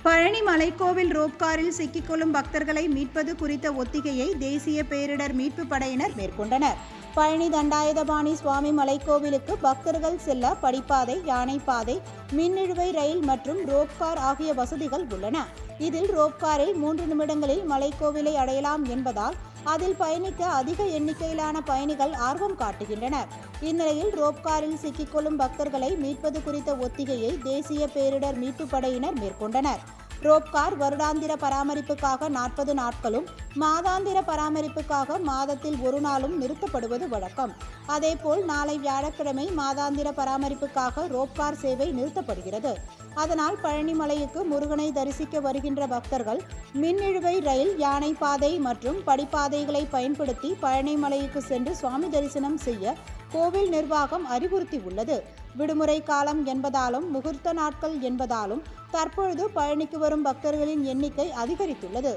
பழனி மலைக்கோவில் ரோப்காரில் சிக்கிக்கொள்ளும் பக்தர்களை மீட்பது குறித்த ஒத்திகையை தேசிய பேரிடர் மீட்பு படையினர் மேற்கொண்டனர். பழனி தண்டாயுதபாணி சுவாமி மலைக்கோவிலுக்கு பக்தர்கள் செல்ல படிப்பாதை, யானைப்பாதை, மின்னிழுவை ரயில் மற்றும் ரோப்கார் ஆகிய வசதிகள் உள்ளன. இதில் ரோப்காரில் 3 நிமிடங்களில் மலைக்கோவிலை அடையலாம் என்பதால் அதில் பயணிக்க அதிக எண்ணிக்கையிலான பயணிகள் ஆர்வம் காட்டுகின்றனர். இந்நிலையில் ரோப்காரில் சிக்கிக்கொள்ளும் பக்தர்களை மீட்பது குறித்த ஒத்திகையை தேசிய பேரிடர் மீட்பு படையினர் மேற்கொண்டனர். ரோப்கார் வருடாந்திர பராமரிப்புக்காக 40 நாட்களும், மாதாந்திர பராமரிப்புக்காக மாதத்தில் 1 நாளும் நிறுத்தப்படுவது வழக்கம். அதேபோல் நாளை வியாழக்கிழமை மாதாந்திர பராமரிப்புக்காக ரோப்கார் சேவை நிறுத்தப்படுகிறது. அதனால் பழனி மலைக்கு முருகனை தரிசிக்க வருகின்ற பக்தர்கள் மின்னிழுவை ரயில், யானைப்பாதை மற்றும் படிப்பாதைகளை பயன்படுத்தி பழனி மலைக்கு சென்று சுவாமி தரிசனம் செய்ய கோவில் நிர்வாகம் அறிவுறுத்தியுள்ளது. விடுமுறை காலம் என்பதாலும் முகூர்த்த நாட்கள் என்பதாலும் தற்பொழுது பழனிக்கு வரும் பக்தர்களின் எண்ணிக்கை அதிகரித்துள்ளது.